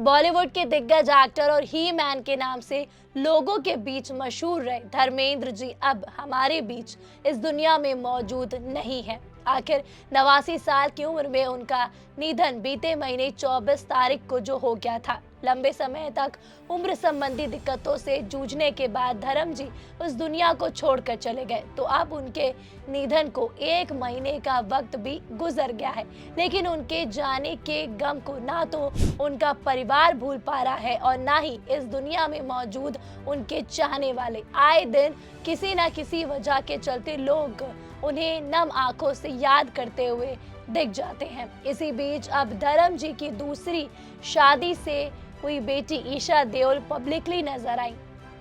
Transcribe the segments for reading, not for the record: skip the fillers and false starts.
बॉलीवुड के दिग्गज एक्टर और ही मैन के नाम से लोगों के बीच मशहूर रहे धर्मेंद्र जी अब हमारे बीच इस दुनिया में मौजूद नहीं है। आखिर 89 साल की उम्र में उनका निधन बीते महीने 24 तारीख को जो हो गया था। लंबे समय तक उम्र संबंधी दिक्कतों से जूझने के बाद धर्म जी उस दुनिया को छोड़कर चले गए। तो अब उनके निधन को 1 महीने का वक्त भी गुजर गया है, लेकिन उनके जाने के गम को ना तो उनका परिवार भूल पा रहा है और ना ही इस दुनिया में मौजूद उनके चाहने वाले। आए दिन किसी न किसी वजह के चलते लोग उन्हें नम आंखों से याद करते हुए दिख जाते हैं। इसी बीच अब धर्म जी की दूसरी शादी से हुई बेटी ईशा देओल पब्लिकली नजर आई।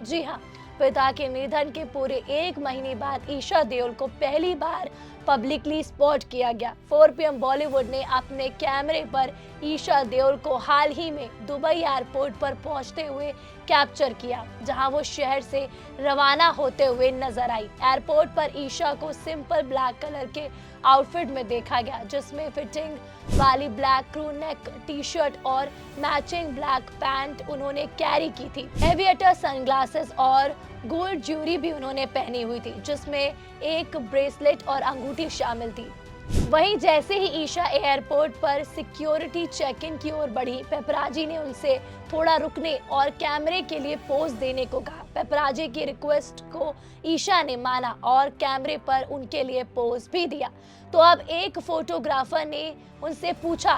जी हाँ, पिता के निधन के पूरे 1 महीने बाद ईशा देओल को पहली बार पब्लिकली स्पॉट किया गया। 4 PM बॉलीवुड ने अपने कैमरे पर ईशा देओल को हाल ही में दुबई एयरपोर्ट पर पहुंचते हुए कैप्चर किया, जहां वो शहर से रवाना होते हुए नजर आई। एयरपोर्ट पर ईशा को सिंपल ब्लैक कलर के आउटफिट में देखा गया, जिसमें फिटिंग वाली black crew neck T shirt और मैचिंग ब्लैक पैंट उन्होंने कैरी की थी। एविएटर सनग्लासेस और गोल्ड ज्वेलरी भी उन्होंने पहनी हुई थी, जिसमें एक ब्रेसलेट और अंगूठी शामिल थी। वहीं जैसे ही ईशा एयरपोर्ट पर सिक्योरिटी चेक इन की ओर बढ़ी, पेपराजी ने उनसे थोड़ा रुकने और कैमरे के लिए पोज देने को कहा। पेपराजी की रिक्वेस्ट को ईशा ने माना और कैमरे पर उनके लिए पोज भी दिया। तो अब एक फोटोग्राफर ने उनसे पूछा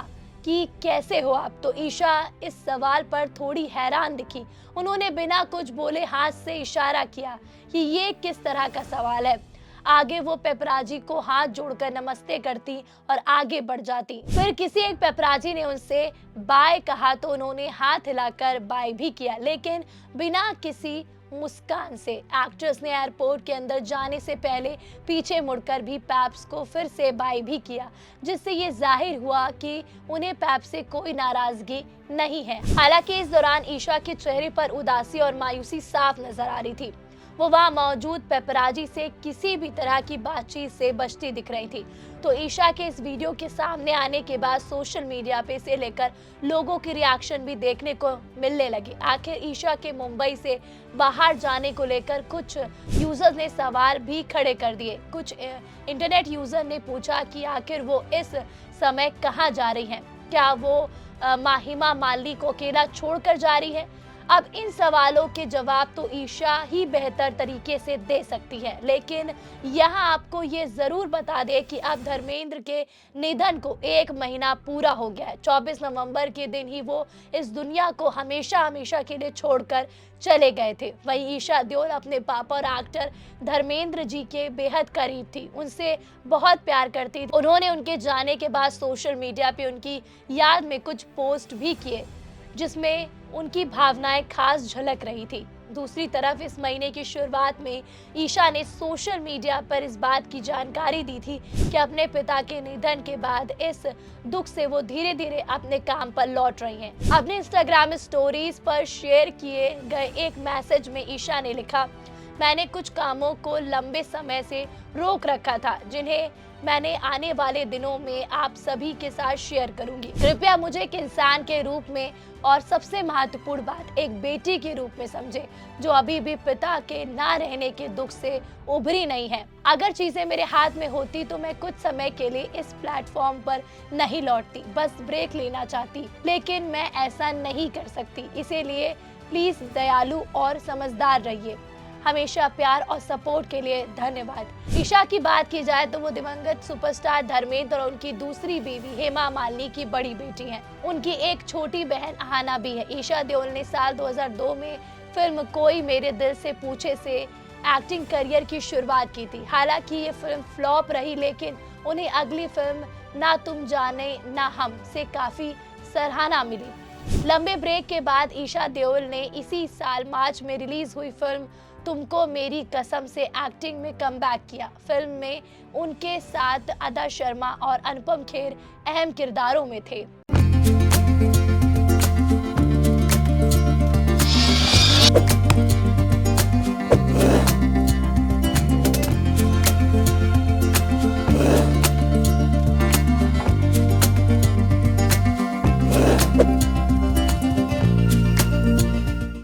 कि कैसे हो आप, तो ईशा इस सवाल पर थोड़ी हैरान दिखी। उन्होंने बिना कुछ बोले हाथ से इशारा किया कि ये किस तरह का सवाल है। आगे वो पेपराजी को हाथ जोड़कर नमस्ते करती और आगे बढ़ जाती। फिर किसी एक पेपराजी ने उनसे बाय कहा तो उन्होंने हाथ हिलाकर बाय भी किया, लेकिन बिना किसी मुस्कान से। एक्ट्रेस ने एयरपोर्ट के अंदर जाने से पहले पीछे मुड़कर भी पैप्स को फिर से बाय भी किया, जिससे ये जाहिर हुआ कि उन्हें पैप से कोई नाराजगी नहीं है। हालांकि इस दौरान ईशा के चेहरे पर उदासी और मायूसी साफ नजर आ रही थी। वो वहां मौजूद पेपराजी से किसी भी तरह की बातचीत से बचती दिख रही थी। तो ईशा के इस वीडियो के सामने आने के बाद सोशल मीडिया पे इसे लेकर लोगों की रिएक्शन भी देखने को मिलने लगी। आखिर ईशा के मुंबई से बाहर जाने को लेकर कुछ यूजर्स ने सवाल भी खड़े कर दिए। कुछ इंटरनेट यूजर ने पूछा कि आखिर वो इस समय कहाँ जा रही हैं, क्या वो हेमा मालिनी को अकेला छोड़कर जा रही है। अब इन सवालों के जवाब तो ईशा ही बेहतर तरीके से दे सकती है, लेकिन यहाँ आपको ये जरूर बता दें कि अब धर्मेंद्र के निधन को 1 महीना पूरा हो गया है। 24 नवंबर के दिन ही वो इस दुनिया को हमेशा हमेशा के लिए छोड़कर चले गए थे। वहीं ईशा देओल अपने पापा और एक्टर धर्मेंद्र जी के बेहद करीब थी, उनसे बहुत प्यार करती थी। उन्होंने उनके जाने के बाद सोशल मीडिया पे उनकी याद में कुछ पोस्ट भी किए, जिसमें उनकी भावनाएं खास झलक रही थी। दूसरी तरफ इस महीने की शुरुआत में ईशा ने सोशल मीडिया पर इस बात की जानकारी दी थी कि अपने पिता के निधन के बाद इस दुख से वो धीरे धीरे अपने काम पर लौट रही हैं। अपने इंस्टाग्राम स्टोरीज पर शेयर किए गए एक मैसेज में ईशा ने लिखा, मैंने कुछ कामों को लंबे समय से रोक रखा था, जिन्हें मैंने आने वाले दिनों में आप सभी के साथ शेयर करूंगी। कृपया मुझे एक इंसान के रूप में और सबसे महत्वपूर्ण बात एक बेटी के रूप में समझे, जो अभी भी पिता के ना रहने के दुख से उभरी नहीं है। अगर चीजें मेरे हाथ में होती तो मैं कुछ समय के लिए इस प्लेटफॉर्म पर नहीं लौटती, बस ब्रेक लेना चाहती, लेकिन मैं ऐसा नहीं कर सकती। इसीलिए प्लीज दयालु और समझदार रहिए। हमेशा प्यार और सपोर्ट के लिए धन्यवाद। ईशा की बात की जाए तो वो दिवंगत सुपरस्टार धर्मेंद्र और उनकी दूसरी बीवी हेमा मालिनी की बड़ी बेटी हैं। उनकी एक छोटी बहन अहाना भी है। ईशा देओल ने साल 2002 में फिल्म कोई मेरे दिल से पूछे से एक्टिंग करियर की शुरुआत की थी। हालांकि ये फिल्म फ्लॉप रही, लेकिन उन्हें अगली फिल्म ना तुम जाने ना हम से काफी सराहना मिली। लंबे ब्रेक के बाद ईशा देओल ने इसी साल मार्च में रिलीज हुई फिल्म तुमको मेरी कसम से एक्टिंग में कमबैक किया। फिल्म में उनके साथ अदा शर्मा और अनुपम खेर अहम किरदारों में थे।